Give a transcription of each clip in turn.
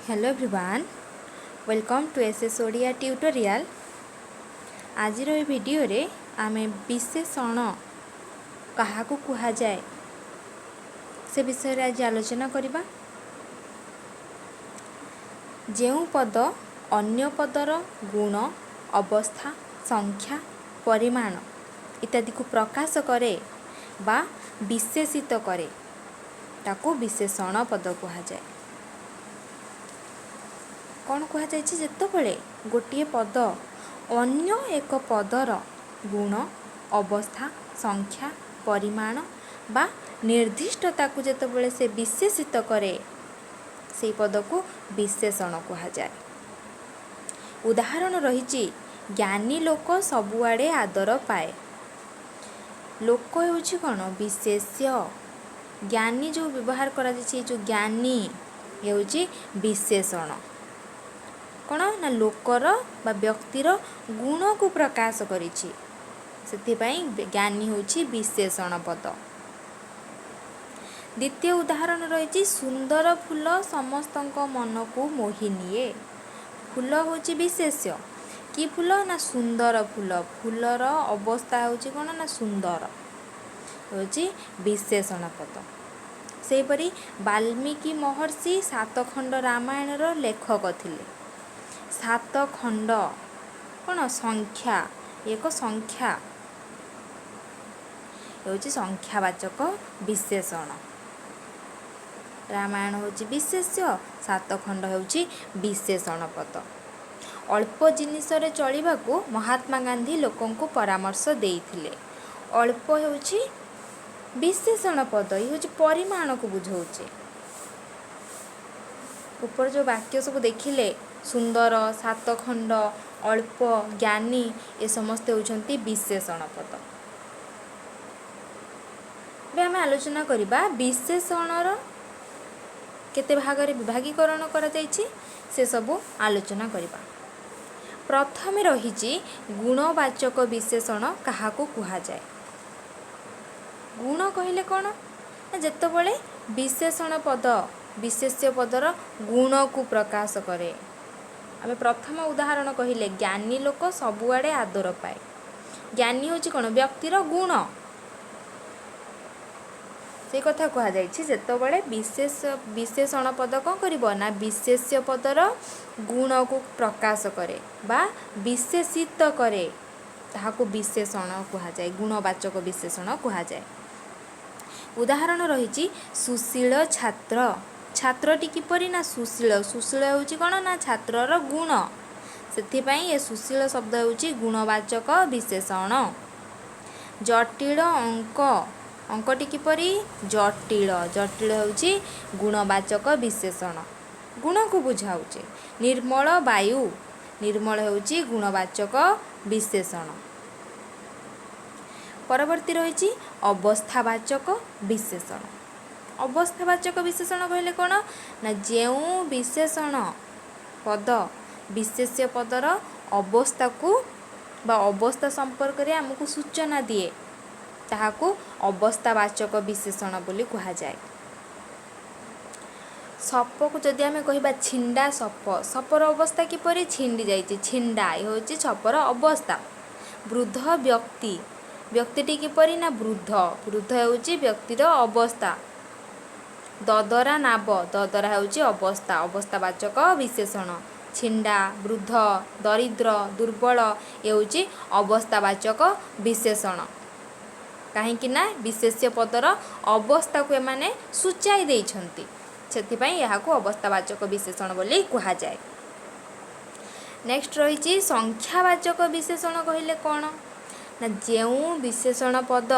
Hello everyone welcome to SS Odia tutorial. आज video रे आमे विशेषण काहाकू कुहा जाए से विषय आज आलोचना करिबा। जेउ पद अन्य पदर गुण अवस्था संख्या परिमाण इत्यादि को प्रकाश करे बा विशेषित करे ताकू विशेषण पद कुहा जाए। कौन कह जितेबले गोटे पद अन्य एक पदर गुण अवस्था संख्या परिमाण बा निर्दिष्टता को जितेबले से विशेषित करे से पद को विशेषण कह जाए। उदाहरण रही ज्ञानी लोक सबुआड़े आदर पाए। लोक होची कौन विशेष्य। ज्ञानी जो व्यवहार करा जो ज्ञानी होची विशेषण कौन ना लोकर बा व्यक्तिर गुण को प्रकाश करिछि सेथिपाई ज्ञानी होछि विशेषण पद। द्वितीय उदाहरण रही सुंदर फूल समस्तक मन को मोहि निए। फूल होछि विशेष्य कि फूल ना सुंदर फूल। फूलर अवस्था होछि कौन ना सुंदर होछि विशेषण पद। सेपरी वाल्मीकि महर्षि 7 खंड रामायण रो लेखक थिले। 7 खंड कौन संख्या एक संख्या होची संख्यावाचक विशेषण। रामायण होची विशेष्य 7 खंड होची विशेषण पद। अल्प जिनिस रे चलिबाकू महात्मा गांधी लोकन को परामर्श देइथिले। अल्प होची विशेषण पद ये होची परिमाण को बुझाउचे। ऊपर जो वाक्य सब देखिले सुंदर 7 खंड अल्प ज्ञानी ये समस्त होचंती विशेषण पद। बे आम आलोचना करिबा विशेषणर केते भागरे विभागीकरण करा जायछि से सब आलोचना करिबा। प्रथमे रहिछि गुणवाचक विशेषण काहाकू कुहा जाए। गुण कहिले कोन जेतेबेले विशेषण पद विशेष्य पदर गुण को प्रकाश करे। आमे प्रथम उदाहरण कहिले ज्ञानी लोक सबुआड़े आदर पाए। ज्ञानी होची कोन व्यक्तिर गुण से कथा कहा जायछि जेतेबेले विशेषण पद कोन करिवो ना विशेष्य पदर गुण को प्रकाश करे बा विशेषित करे ताहाको विशेषण कहा जाए। गुणवाचक विशेषण कहा जाए। उदाहरण रही सुशील छात्र। छात्रटी किपरि ना सुशील। सुशील होची कोन ना छात्रर गुण सेथिपाई ये सुशील शब्द होची गुणवाचक विशेषण। जटिल अंक। अंकटी किपरि जटिल। जटिल होची गुणवाचक विशेषण गुण को बुझाउचे। निर्मल वायु। निर्मल होची गुणवाचक विशेषण। परवर्ती रही अवस्थावाचक विशेषण। अवस्थावाचक विशेषण कहले कोन ना जेउ विशेषण पद विशेष्य पदर अवस्था को बा अवस्था संपर्क रे हमकु सूचना दिए ताहाकू अवस्थावाचक विशेषण बोली कहा जाए। सप को जदि आमे कहिबा छिंडा सप। सपर अवस्था किपरि छिंडी जाइछि। छिंडा ये होछि सपर अवस्था। वृद्ध व्यक्ति। व्यक्तिटी किपरि ना वृद्ध। वृद्ध होछि व्यक्तिर अवस्था। ददरा नाब। ददरा होछि अवस्था अवस्थावाचक विशेषण। छिंडा वृद्ध दरिद्र दुर्बल ये होछि अवस्थावाचक विशेषण काहेकि ना विशेष्य पदर अवस्था को एमाने सूचाई देइछंती सेथिपाई याहाकू अवस्थावाचक विशेषण बोली कहा जाए। नेक्स्ट रही संख्यावाचक विशेषण कहले कोन ना जेउ विशेषण पद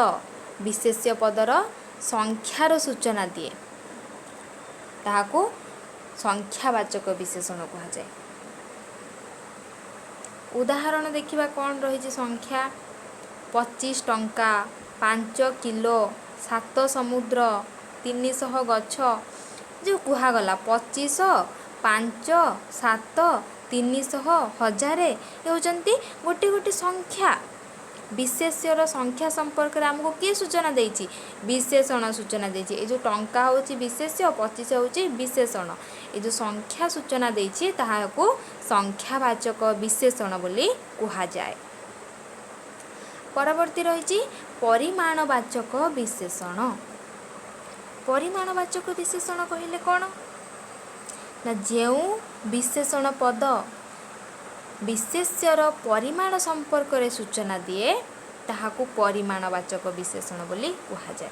विशेष्य पदर संख्यार सूचना दिए ताहाकू संख्यावाचक विशेषण कहा जाए। उदाहरण देखिबा कोन रही संख्या 25 टंका 5 किलो 7 समुद्र 300 गछ जो कुहा गला 25 5 7 300 1000 ये होचंती गोटे गोटे संख्या विशेष्यर संख्या संपर्क में आमको किए सूचना देती विशेषण सूचना देती ये जो टंका हूँ विशेष्य 25 हूँ विशेषण ये जो संख्या सूचना देती ताहाको संख्यावाचक विशेषण बोली कुहाଯାଏ। परवर्ती रही परिमाणवाचक विशेषण। परिमाणवाचक विशेषण कहले कौन ना जो विशेषण पद विशेष्यर परिमाण संपर्क में सूचना दिए ताहाको परिमाणवाचक विशेषण बोली कुहाଯାଏ।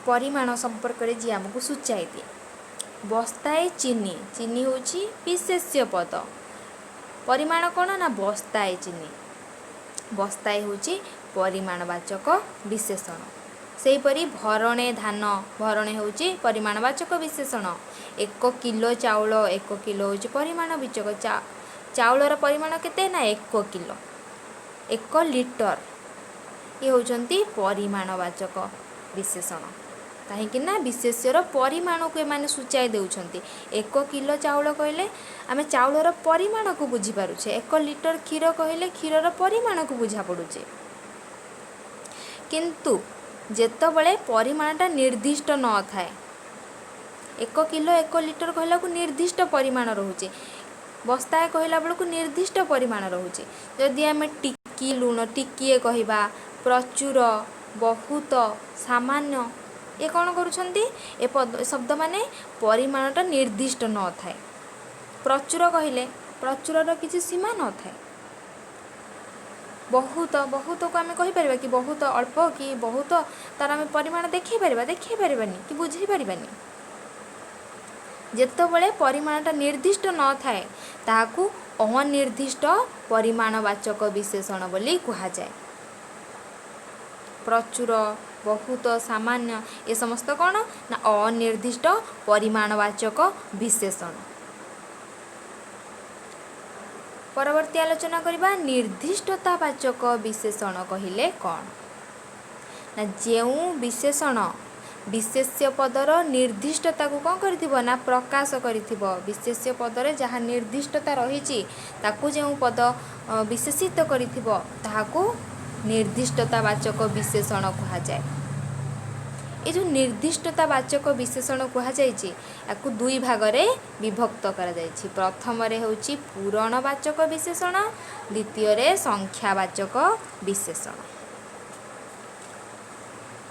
परिमाण संपर्क में जी आमको सूचाई दिए बस्ताए चीनी चीनी हूँ विशेष्य पद परिमाण कौन ना बस्ताए चीनी बस्ताए हूँ परिमाणवाचक विशेषण। सेहीपरि भरणे धान भरणे हूँ परिमाणवाचक विशेषण। 1 किलो चाउल 1 किलो हूँ परिमाणवाचक चाउलर परिमाण केते ना 1 किलो 1 लिटर ये होचंती परिमाणवाचक विशेषण कहीं विशेष्यर परिमाण को एमाने सूचाई देउछंती। 1 किलो चाउल कहले आमे चाउलर परिमाण को बुझी पारुछे 1 लिटर क्षीर कहले क्षीरर परिमाण को बुझा पड़ुछे किंतु जेतबले परिमाणटा निर्दिष्ट न थाए 1 किलो 1 लिटर कहला को निर्दिष्ट परिमाण रहुचे बस्ताए कहला बेलू निर्दिष्ट परिमाण रहुचे जदि आमे टिकी लुण टिकीए कहबा प्रचुर बहुत सामान्य ये कौन करुछंती ए पद शब्द माने परिमाणटा निर्दिष्ट न थाए। प्रचुर कहले प्रचुरर किसी सीमा न थाए बहुत बहुत को आम कहीपर कि बहुत अल्प कि बहुत तार आम परिमाण देखी पारानी कि बुझी पारानी जेतबले परिमाणटा निर्दिष्ट न थाए ताहाकू अनिर्दिष्ट परिमाणवाचक विशेषण बोली कुहाଯାଏ। प्रचुर बहुत सामान्य ये समस्त कौन ना अनिर्दिष्ट परिमाणवाचक विशेषण। परवर्ती आलोचना करिबा निर्दिष्टतावाचक विशेषण कहिले कौन ना जो विशेषण विशेष्य पदर निर्दिष्टता को कौन करिथिबो ना प्रकाश करिथिबो विशेष्य पदरे जहाँ निर्दिष्टता रही ताकू जो पद विशेषित करिथिबो ताहाकू निर्दिष्टतावाचक विशेषण कुहाଯାଏ। ये जो निर्दिष्टतावाचक विशेषण कुहाଯାଇଛି याकू दुई भागरे विभक्त करा जायछि। प्रथम रे होछि पूरणवाचक विशेषण द्वितीय रे संख्यावाचक विशेषण।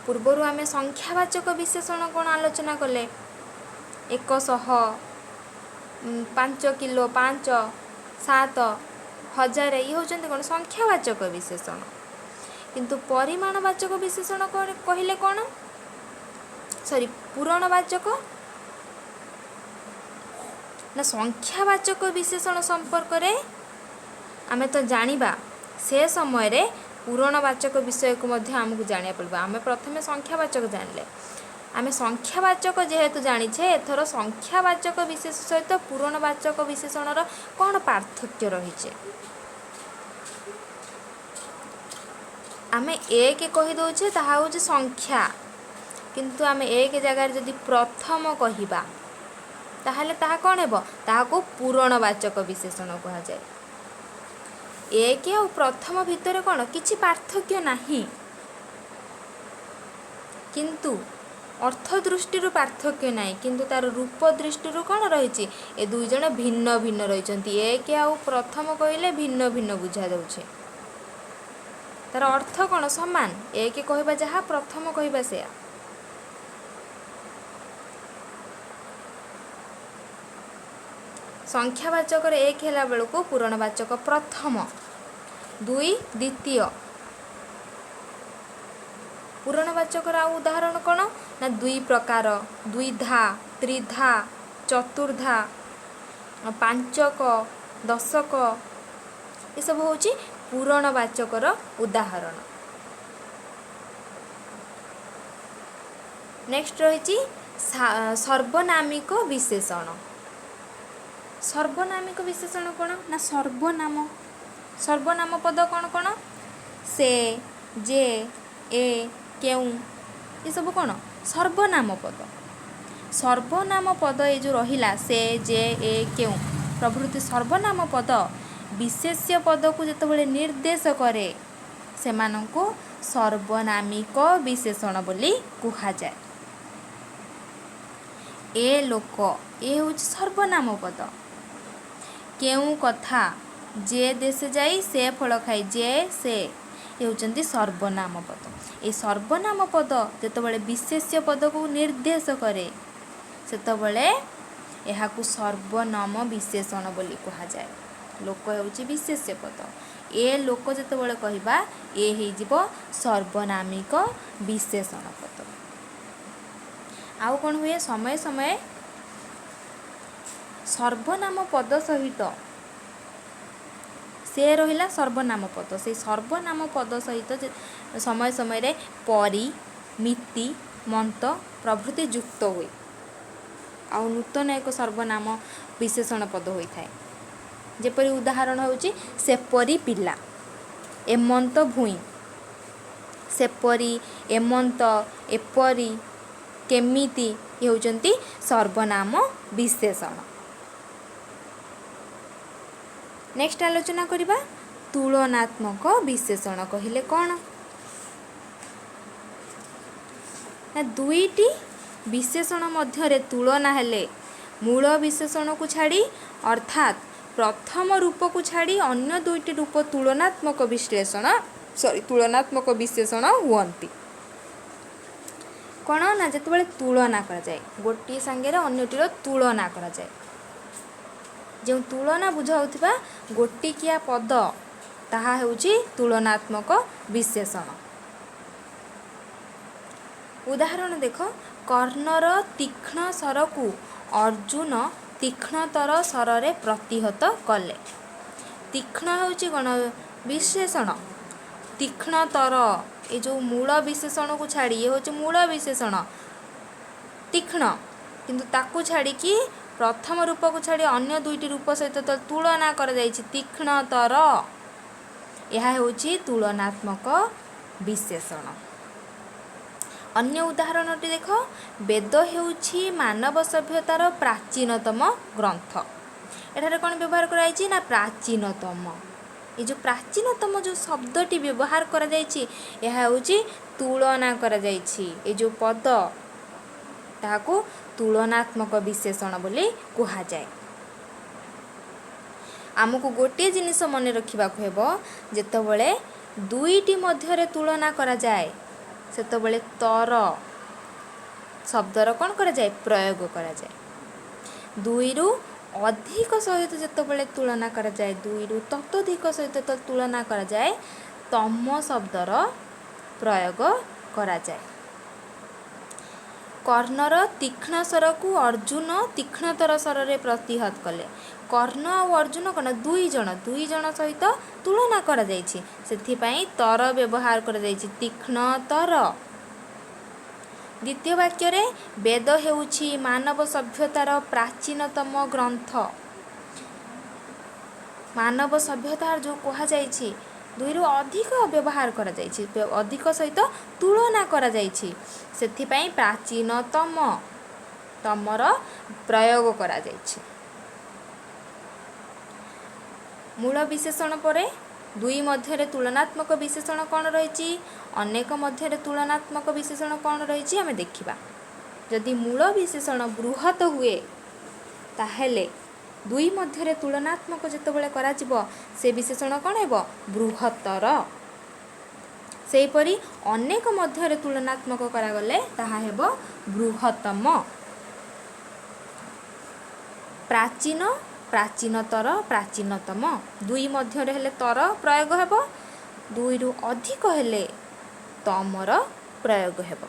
पूर्वरु आमे संख्यावाचक विशेषण कोन आलोचना कले 100 5 किलो 5 7 1000 ये होचंती कोन संख्यावाचक विशेषण किंतु परिमाणवाचक विशेषण कहले कौन सॉरी पूरणवाचक ना संख्यावाचक विशेषण संपर्क रे आमे तो जानिबा से समय रे पूरणवाचक विषय को मध्य आमको जानिया पड़बा। आमे प्रथमे संख्यावाचक जानले आमे संख्यावाचक जेहेतु जानिछे एथर संख्यावाचक विशेष सहित पूरणवाचक विशेषणर कौन पार्थक्य रहिछे आमे एक कहि दउछे ताहा होचे संख्या किंतु आमे एक जगह जदि प्रथम कहिबा ताहले ताहा कौन हेबो ताहाको पूरणवाचक विशेषण कहा जाए। एक और प्रथम भितर कौन किछि पार्थक्य नाही किंतु अर्थ दृष्टि पार्थक्य नाही किंतु तार रूप दृष्टि कौन रही ए दुई जन भिन्न भिन्न रही एक और प्रथम कहले भिन्न भिन्न बुझा जाउछे तार अर्थ कौन समान एक कहबा जहाँ प्रथम कहबा से संख्यावाचक एक है बेलू पूरणवाचक प्रथम दुई द्वितीय पूरणवाचक उदाहरण कौन ना दुई प्रकार द्विधा त्रिधा चतुर्धा पांचक दशक ये सब हूँ पूरणवाचकर उदाहरण। नेक्स्ट रही सर्वनामिक विशेषण। सर्वनामिक विशेषण कौन ना सर्वनाम सर्वनाम पद कौन कौन से जे ए केउ ये सब कौन सर्वनाम पद। सर्वनाम पद ये जो रहिला से जे ए केउ प्रभृति सर्वनाम पद विशेष्य पद को जितेबाला निर्देश करे सेमानंकु सर्वनामिक विशेषण बोली कुहा जाए। ए लोक ए हूँ सर्वनाम पद। केउ कथा जे देश जाई से फल खाई जे से ये होचंती सर्वनाम पद। ये सर्वनाम पद जितेबाला विशेष्य पद को निर्देश करे सेतबेले एहाकु सर्वनाम विशेषण बोली कुहा जाए। लोक होची विशेष्य पद। ए लोक जितेबाला कहबा ए हे जिवो सर्वनामिक विशेषण पद। आउ कौन हुए समय समय सर्वनाम पद सहित से रहिला सर्वनाम पद से सर्वनाम पद सहित समय समय रे परी मिति मंत प्रभृति युक्त हुए आउ नूतन एक सर्वनाम विशेषण पद होता है। जेपरी उदाहरण होची सेपरी पिला एमंत भूई सेपरी एमंत एपरी केमिति ये होचंती सर्वनाम विशेषण। नेक्स्ट आलोचना करिबा तुलनात्मक विशेषण कहिले कौन ना दुईटी विशेषण मध्यरे तुलना हेले मूल विशेषण को छाड़ी अर्थात प्रथम रूप को छाड़ी अन्य दुईटी रूप तुलनात्मक विशेषण हुअन्ति। कौन ना जितेबाला तुलना करा जाए गोटे संगे अन्यटीर तुलना करा जाए जो तुलना बुझाउथिबा गोटिकिया पद ताहा हेउची तुलनात्मक विशेषण। उदाहरण देख कर्णर तीक्ष्ण स्वर को अर्जुन तीक्ष्णतर स्वर रे प्रतिहत कले। तीक्ष्ण हेउची गण विशेषण तीक्ष्णतर ये जो मूल विशेषण को छाड़ी ये होची मूल विशेषण तीक्ष्ण किंतु ताकू छाड़ी कि प्रथम रूप को छाड़ी अन्य दुईटी रूप सहित तो तुलना कर जाइछि तीक्ष्णतर यह होची तुलनात्मक विशेषण। अन्य उदाहरणटी देख वेद हेउछि मानव सभ्यतार प्राचीनतम ग्रंथ। एठारे कौन व्यवहार कराइछि ना प्राचीनतम ये जो प्राचीनतम जो शब्दटी व्यवहार करा जाइछि यह होछि तुलना करा जाइछि ये जो पद ताहाको तुलनात्मक विशेषण बोली कुहा जाए। आमको गोटे जिनिस मन रखिबाको हेबो जेतेबेले दुईटी मध्यरे तुलना करा जाए सेतेबेले तर शब्दर कौन करा जाए प्रयोग करा जाए। दुईरु अधिक सहित जेतेबेले तुलना करा जाए दुईरु ततोधिक सहित तो तुलना करा जाए तम शब्दर प्रयोग करा जाए। कर्णर तीक्ष्ण स्वर को अर्जुन तीक्ष्णतर स्वर रे प्रतिहत कले। कर्ण और अर्जुन कौन दुई जन सहित तुलना करा जाइछि सेथिपाई तर व्यवहार करा जाइछि तीक्ष्णतर। द्वितीय वाक्य रे वेद हेउछि मानव सभ्यतार प्राचीनतम ग्रंथ। मानव सभ्यतार जो कहा जाइछि दुईरु अधिक व्यवहार करा जाइछि अधिक सहित तुलना करा जाइछि सेथिपाई प्राचीनतम तमर प्रयोग करा जाइछि। मूल विशेषण परे दुई मध्यरे तुलनात्मक विशेषण कौन रही अनेक मध्यरे तुलनात्मक विशेषण कौन रही आमे देखिबा। जदि मूल विशेषण बृहत हुए ताहेले दुई मध्यरे तुलनात्मक जेतेबेले करा जिवो से विशेषण कौन हेबो बृहत्तर। सेहीपरि अनेक मध्यरे तुलनात्मक करा गले ताहा हेबो बृहत्तम। प्राचीन प्राचीनतर प्राचीनतम दुई मध्यरे हेले तर प्रयोग हेबो दुईरु अधिक हेले तमर प्रयोग हेबो।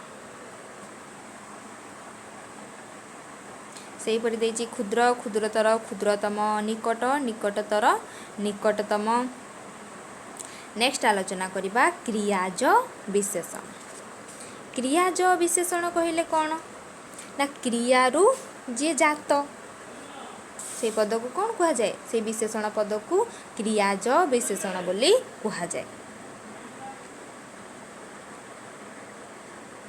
सेहीपरि देइछि क्षुद्र क्षुद्रतर क्षुद्रतम निकट निकटतर निकटतम। नेक्स्ट आलोचना करिबा क्रियाज विशेषण। क्रियाज विशेषण कहिले कौन ना क्रियारु जे जात से पद को कौन कहा जाए से विशेषण पद को क्रियाज विशेषण बोली कहा जाए।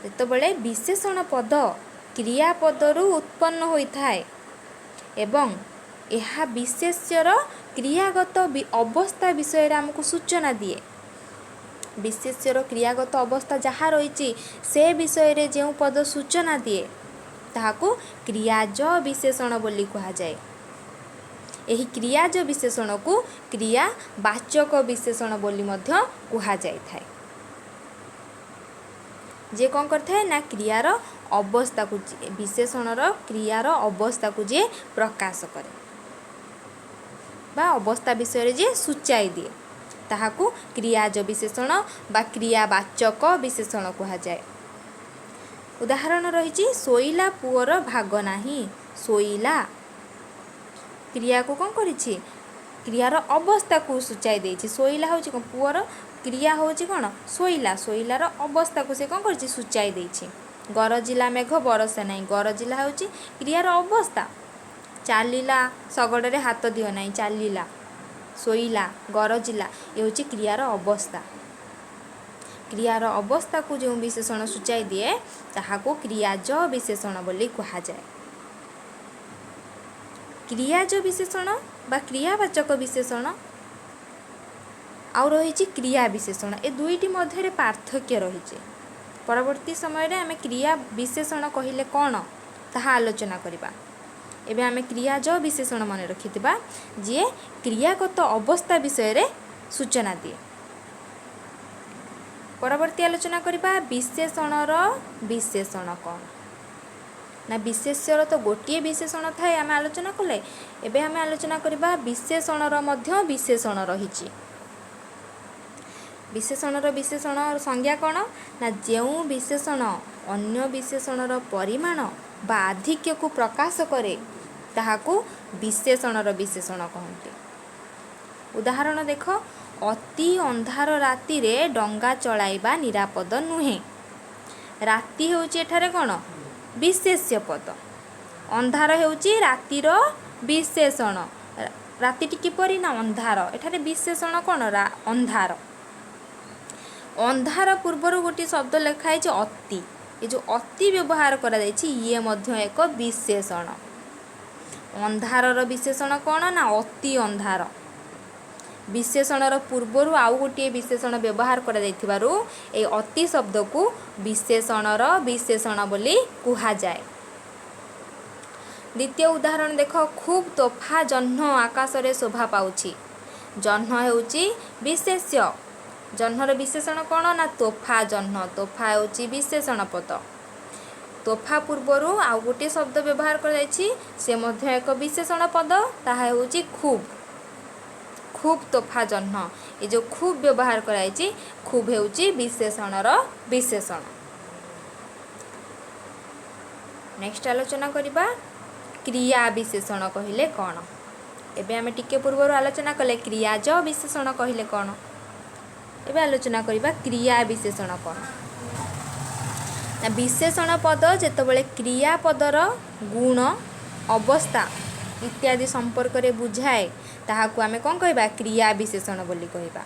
जेतेबेले विशेषण पद क्रियापदरु उत्पन्न होइथाए एवं ଏହା ବିଶେଷ୍ୟର କ୍ରିୟାଗତ ଅବସ୍ଥା ବିଷୟରେ ଆମକୁ ସୂଚନା ଦିଏ। ବିଶେଷ୍ୟର କ୍ରିୟାଗତ ଅବସ୍ଥା ଯାହା ରହିଛି ସେ ବିଷୟରେ ଯେଉଁ ପଦ ସୂଚନା ଦିଏ ତାହାକୁ କ୍ରିୟାଜ ବିଶେଷଣ ବୋଲି କୁହାଯାଏ। ଏହି କ୍ରିୟାଜ ବିଶେଷଣକୁ କ୍ରିୟାବାଚକ ବିଶେଷଣ ବୋଲି ମଧ୍ୟ କୁହାଯାଇଥାଏ। ଯେ କ'ଣ କରିଥାଏ ନା କ୍ରିୟାର ଅବସ୍ଥାକୁ ବିଶେଷଣର କ୍ରିୟାର ଅବସ୍ଥାକୁ ଯିଏ ପ୍ରକାଶ କରେ ବା ଅବସ୍ଥା ବିଷୟରେ ଯିଏ ସୂଚାଇ ଦିଏ ତାହାକୁ କ୍ରିୟାଜ ବିଶେଷଣ ବା କ୍ରିୟାବାଚକ ବିଶେଷଣ କୁହାଯାଏ। ଉଦାହରଣ ରହିଛି ଶୋଇଲା ପୁଅର ଭାଗ ନାହିଁ। ଶୋଇଲା କ୍ରିୟାକୁ କ'ଣ କରିଛି କ୍ରିୟାର ଅବସ୍ଥାକୁ ସୂଚାଇ ଦେଇଛି। ଶୋଇଲା ହେଉଛି କ'ଣ ପୁଅର କ୍ରିୟା ହେଉଛି କ'ଣ ଶୋଇଲା। ଶୋଇଲାର ଅବସ୍ଥାକୁ ସେ କ'ଣ କରିଛି ସୂଚାଇ ଦେଇଛି। ଗରଜିଲା ମେଘ ବରଷେ ନାହିଁ। ଗରଜିଲା ହେଉଛି କ୍ରିୟାର ଅବସ୍ଥା। ଚାଲିଲା ଶଗଡ଼ରେ ହାତ ଦିଅ ନାହିଁ। ଚାଲିଲା ଶୋଇଲା ଗରଜିଲା ଏ ହେଉଛି କ୍ରିୟାର ଅବସ୍ଥା। କ୍ରିୟାର ଅବସ୍ଥାକୁ ଯେଉଁ ବିଶେଷଣ ସୂଚାଇ ଦିଏ ତାହାକୁ କ୍ରିୟାଜ ବିଶେଷଣ ବୋଲି କୁହାଯାଏ। କ୍ରିୟାଜ ବିଶେଷଣ ବା କ୍ରିୟାବାଚକ ବିଶେଷଣ ଆଉ ରହିଛି କ୍ରିୟା ବିଶେଷଣ। ଏ ଦୁଇଟି ମଧ୍ୟରେ ପାର୍ଥକ୍ୟ ରହିଛି। ପରବର୍ତ୍ତୀ ସମୟରେ ଆମେ କ୍ରିୟା ବିଶେଷଣ କହିଲେ କ'ଣ ତାହା ଆଲୋଚନା କରିବା। ଏବେ ଆମେ କ୍ରିୟାଜ ବିଶେଷଣ ମନେ ରଖିଥିବା ଯିଏ କ୍ରିୟାଗତ ଅବସ୍ଥା ବିଷୟରେ ସୂଚନା ଦିଏ। ପରବର୍ତ୍ତୀ ଆଲୋଚନା କରିବା ବିଶେଷଣର ବିଶେଷଣ କ'ଣ ନା ବିଶେଷ୍ୟର ତ ଗୋଟିଏ ବିଶେଷଣ ଥାଏ ଆମେ ଆଲୋଚନା କଲେ। ଏବେ ଆମେ ଆଲୋଚନା କରିବା ବିଶେଷଣର ମଧ୍ୟ ବିଶେଷଣ ରହିଛି। ବିଶେଷଣର ବିଶେଷଣ ସଂଜ୍ଞା କ'ଣ ନା ଯେଉଁ ବିଶେଷଣ ଅନ୍ୟ ବିଶେଷଣର ପରିମାଣ ବା ଆଧିକ୍ୟକୁ ପ୍ରକାଶ କରେ ତାହାକୁ ବିଶେଷଣର ବିଶେଷଣ କହନ୍ତି। ଉଦାହରଣ ଦେଖ ଅତି ଅନ୍ଧାର ରାତିରେ ଡଙ୍ଗା ଚଳାଇବା ନିରାପଦ ନୁହେଁ। ରାତି ହେଉଛି ଏଠାରେ କ'ଣ ବିଶେଷ୍ୟ ପଦ। ଅନ୍ଧାର ହେଉଛି ରାତିର ବିଶେଷଣ। ରାତିଟି କିପରି ନା ଅନ୍ଧାର। ଏଠାରେ ବିଶେଷଣ କ'ଣ ଅନ୍ଧାର। ଅନ୍ଧାର ପୂର୍ବରୁ ଗୋଟିଏ ଶବ୍ଦ ଲେଖା ହେଇଛି ଅତି। ଏ ଯେଉଁ ଅତି ବ୍ୟବହାର କରାଯାଇଛି ଇଏ ମଧ୍ୟ ଏକ ବିଶେଷଣ। ଅନ୍ଧାରର ବିଶେଷଣ କ'ଣ ନା ଅତି ଅନ୍ଧାର। ବିଶେଷଣର ପୂର୍ବରୁ ଆଉ ଗୋଟିଏ ବିଶେଷଣ ବ୍ୟବହାର କରାଯାଇଥିବାରୁ ଏହି ଅତି ଶବ୍ଦକୁ ବିଶେଷଣର ବିଶେଷଣ ବୋଲି କୁହାଯାଏ। ଦ୍ୱିତୀୟ ଉଦାହରଣ ଦେଖ ଖୁବ୍ ତୋଫା ଜହ୍ନ ଆକାଶରେ ଶୋଭା ପାଉଛି। ଜହ୍ନ ହେଉଛି ବିଶେଷ୍ୟ। ଜହ୍ନର ବିଶେଷଣ କ'ଣ ନା ତୋଫା ଜହ୍ନ। ତୋଫା ହେଉଛି ବିଶେଷଣ ପଦ। ତୋଫା ପୂର୍ବରୁ ଆଉ ଗୋଟିଏ ଶବ୍ଦ ବ୍ୟବହାର କରାଯାଇଛି ସେ ମଧ୍ୟ ଏକ ବିଶେଷଣ ପଦ ତାହା ହେଉଛି ଖୁବ୍। ଖୁବ୍ ତୋଫା ଜହ୍ନ। ଏ ଯେଉଁ ଖୁବ୍ ବ୍ୟବହାର କରାଯାଇଛି ଖୁବ୍ ହେଉଛି ବିଶେଷଣର ବିଶେଷଣ। ନେକ୍ସଟ ଆଲୋଚନା କରିବା କ୍ରିୟା ବିଶେଷଣ କହିଲେ କ'ଣ। ଏବେ ଆମେ ଟିକେ ପୂର୍ବରୁ ଆଲୋଚନା କଲେ କ୍ରିୟାଜ ବିଶେଷଣ କହିଲେ କ'ଣ। ଏବେ ଆଲୋଚନା କରିବା କ୍ରିୟା ବିଶେଷଣ କ'ଣ। ନା ବିଶେଷଣ ପଦ ଯେତେବେଳେ କ୍ରିୟା ପଦର ଗୁଣ ଅବସ୍ଥା ଇତ୍ୟାଦି ସମ୍ପର୍କରେ ବୁଝାଏ ତାହାକୁ ଆମେ କ'ଣ କହିବା କ୍ରିୟା ବିଶେଷଣ ବୋଲି କହିବା।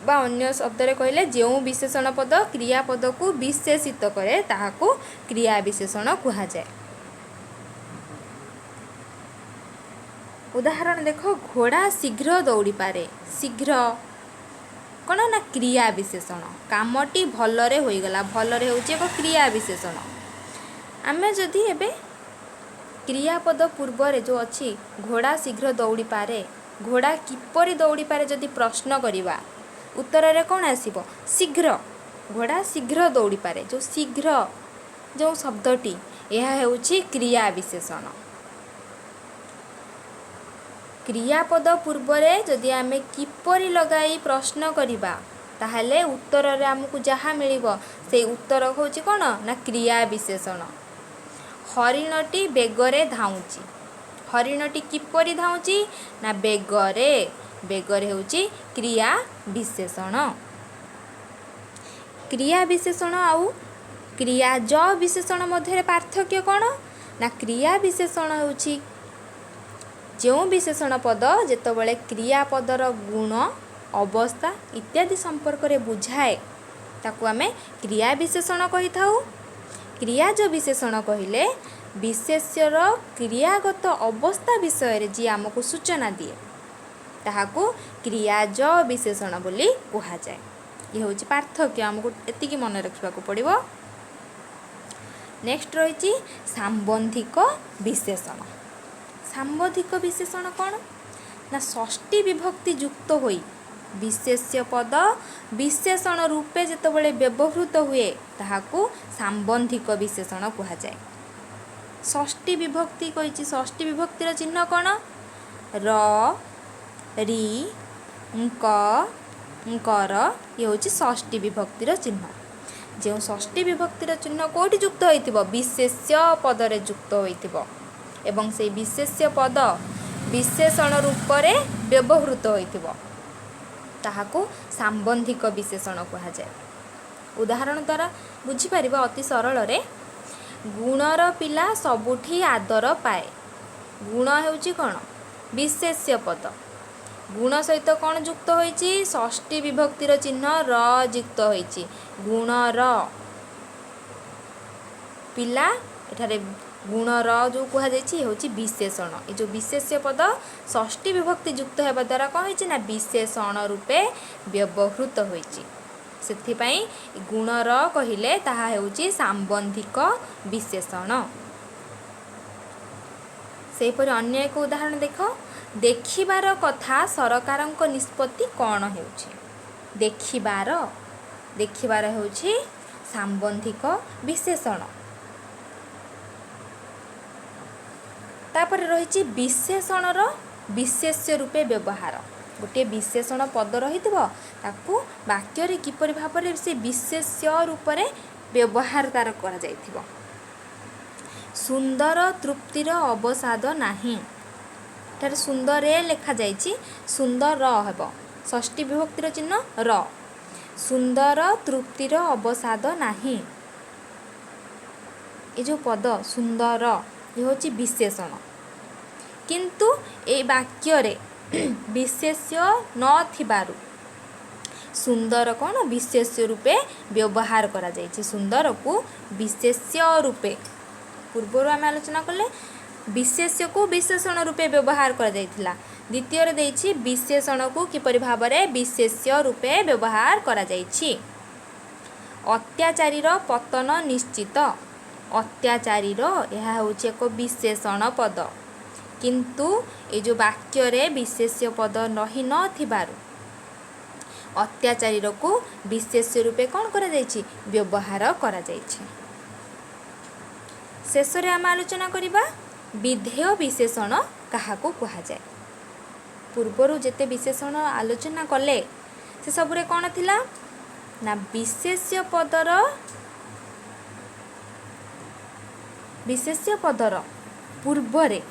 ବା ଅନ୍ୟ ଶବ୍ଦରେ କହିଲେ ଯେଉଁ ବିଶେଷଣ ପଦ କ୍ରିୟା ପଦକୁ ବିଶେଷିତ କରେ ତାହାକୁ କ୍ରିୟା ବିଶେଷଣ କୁହାଯାଏ। ଉଦାହରଣ ଦେଖ ଘୋଡ଼ା ଶୀଘ୍ର ଦୌଡ଼ିପାରେ। ଶୀଘ୍ର କ'ଣ ନା କ୍ରିୟା ବିଶେଷଣ। କାମଟି ଭଲରେ ହୋଇଗଲା। ଭଲରେ ହେଉଛି ଏକ କ୍ରିୟା ବିଶେଷଣ। ଆମେ ଯଦି ଏବେ କ୍ରିୟାପଦ ପୂର୍ବରେ ଯେଉଁ ଅଛି ଘୋଡ଼ା ଶୀଘ୍ର ଦୌଡ଼ିପାରେ ଘୋଡ଼ା କିପରି ଦୌଡ଼ିପାରେ ଯଦି ପ୍ରଶ୍ନ କରିବା ଉତ୍ତରରେ କ'ଣ ଆସିବ ଶୀଘ୍ର। ଘୋଡ଼ା ଶୀଘ୍ର ଦୌଡ଼ିପାରେ। ଯେଉଁ ଶୀଘ୍ର ଯେଉଁ ଶବ୍ଦଟି ଏହା ହେଉଛି କ୍ରିୟା ବିଶେଷଣ। କ୍ରିୟାପଦ ପୂର୍ବରେ ଯଦି ଆମେ କିପରି ଲଗାଇ ପ୍ରଶ୍ନ କରିବା ତାହେଲେ ଉତ୍ତରରେ ଆମକୁ ଯାହା ମିଳିବ ସେଇ ଉତ୍ତର ହେଉଛି କ'ଣ ନା କ୍ରିୟା ବିଶେଷଣ। ହରିଣଟି ବେଗରେ ଧାଉଁଛି। ହରିଣଟି କିପରି ଧାଉଁଛି ନା ବେଗରେ। ବେଗରେ ହେଉଛି କ୍ରିୟା ବିଶେଷଣ। କ୍ରିୟା ବିଶେଷଣ ଆଉ କ୍ରିୟାଜ ବିଶେଷଣ ମଧ୍ୟରେ ପାର୍ଥକ୍ୟ କ'ଣ ନା କ୍ରିୟା ବିଶେଷଣ ହେଉଛି ଯେଉଁ ବିଶେଷଣ ପଦ ଯେତେବେଳେ କ୍ରିୟାପଦର ଗୁଣ ଅବସ୍ଥା ଇତ୍ୟାଦି ସମ୍ପର୍କରେ ବୁଝାଏ ତାକୁ ଆମେ କ୍ରିୟା ବିଶେଷଣ କହିଥାଉ। କ୍ରିୟାଜ ବିଶେଷଣ କହିଲେ विशेष्यर क्रियागत अवस्था विषय जी आमको सूचना दिए ताहाकू क्रियाज विशेषण बोली कहा जाए। ये हूँ पार्थक्य आमको एतिकी मन रखा पड़ो। नेक्स्ट रही सांबंधिक विशेषण। सांबंधिक विशेषण कौन ना षष्ठी विभक्ति युक्त होई विशेष्य पद विशेषण रूपे जितेबाला व्यवहृत हुए ताहाकू सांबंधिक विशेषण कहा जाए। षष्ठी विभक्ति कही षष्ठी विभक्तिर चिन्ह कौन र री कर ये हूँ षष्ठी विभक्तिर चिन्ह। जो षष्ठी विभक्तिर चिन्ह कौटी युक्त हो विशेष्य पदरे युक्त हो एवं से विशेष्य पद विशेषण रूपरे व्यवहृत हो ताहाकू सांबंधिक विशेषण कहा जाए। उदाहरण द्वारा बुझीपर अति सरल रे गुणर पिला सबुठी आदर पाए। गुण हेउची कौन विशेष्य पद गुण सहित कौन युक्त होईची षष्ठी विभक्तिर चिन्ह र युक्त होईची गुणर पिला एठारे गुणर जो कहा जायछि हेउची विशेषण। ये जो विशेष्य पद षष्ठी विभक्ति युक्त हेबा द्वारा कौन होईची ना विशेषण रूपे व्यवहृत होईची सेथिपाई गुणर कहिले ताहा हेउची सांबंधिक विशेषण। सेपरि अन्य एक उदाहरण देख देखिबार कथा सरकारक निष्पत्ति कौन हेउची देखिबार हेउची सांबंधिक विशेषण। तापर रही विशेषणर विशेष्य रूपे व्यवहार। गोटे विशेषण पद रही ताकू वाक्य रे किपरि भाव से विशेष्य रूप से व्यवहार तार करा जाइथिबो। सुंदर तृप्तिर अवसाद नाही एठारे सुंदर लेखा जाइछि सुंदर हेबो षष्ठी विभक्तिर चिन्ह र सुंदर तृप्तिर अवसाद नाही। ये जो पद सुंदर ये होची विशेषण किंतु ए वाक्य रे विशेष्य न थिबारु सुंदर कौन विशेष्य रूपे व्यवहार करा जाइछि। सुंदर को विशेष्य रूपे पूर्वर आम आलोचना कले विशेष्य को विशेषण रूपे व्यवहार करा जाइथिला। द्वितीय रे देछि विशेषण को किपरि भाबरे विशेष्य रूपे व्यवहार करा जाइछि। अत्याचारीर पतन निश्चित अत्याचारीर यह होछि एक विशेषण पद किंतु ये जो वाक्य रे विशेष्य पद नहीं न थिबारु अत्याचारीर को विशेष्य रूपे कौन करा जाइछि व्यवहार करा जाइछि। शेष रे आम आलोचना करिबा विधेय विशेषण काहाकू कहा जाए। पूर्वर जेते विशेषण आलोचना कले से सबरे कौन थिला ना विशेष्य पदर पूर्वरे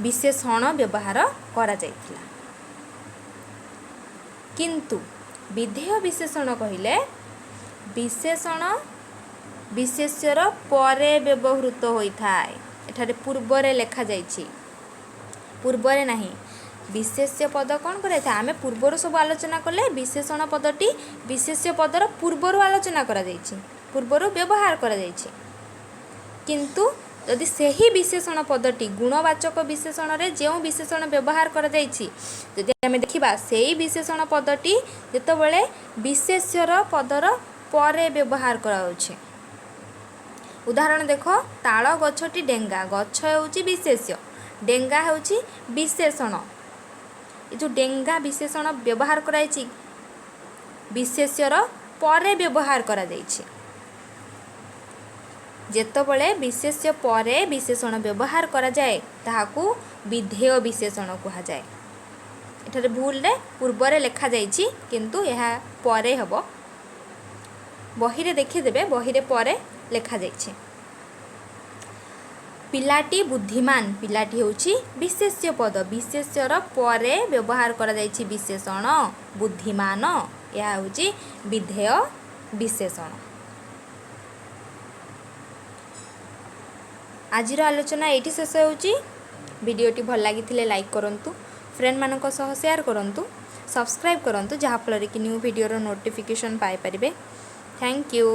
विशेषण व्यवहार करा जाइथिला किंतु विधेय विशेषण कहिले विशेषण विशेष्यर परे व्यवहृत होइथाय। एठारे पूर्वरे लेखा जाइछि पूर्वरे नहीं विशेष्य पद कौन कराई था आमे पूर्वर सब आलोचना कले विशेषण पदटी विशेष्य पदर पूर्वर आलोचना करा जाइछि पूर्वर व्यवहार करा जाइछि किंतु यदि सही विशेषण पदटी गुणवाचक विशेषण रे जो विशेषण व्यवहार करा जाइछि यदि आमे देखिबा सही विशेषण पदटी जेतेबेले विशेष्यर पदर परे व्यवहार करा होछि। उदाहरण देख ताल गछटी डेंगा गछ हेउची विशेष्य डेंगा हेउची विशेषण। ये जो डेंगा विशेषण व्यवहार कराइछि विशेष्यर परे व्यवहार करा जाइछि। जेतेबेले विशेष्य परे विशेषण व्यवहार करा जाए ताहाकू विधेय विशेषण कहा जाए। एठारे भूल रे पूर्वरे लेखा जाइछि किंतु यह परे हबो बही रे देखि देबे बही रे परे लेखा जाइछि। पिलाटी बुद्धिमान पिलाटी होछि विशेष्य पद विशेष्यर परे व्यवहार करा जाइछि विशेषण बुद्धिमान यह होछि विधेय विशेषण। आजिर आलोचना एठी शेष होछि। वीडियोटी भल लागिथिले लाइक करंतु फ्रेंड मानक सह शेयर करंतु सब्सक्राइब करंतु जहाँ फल कि न्यू वीडियो नोटिफिकेशन पाई परिबे। Thank you.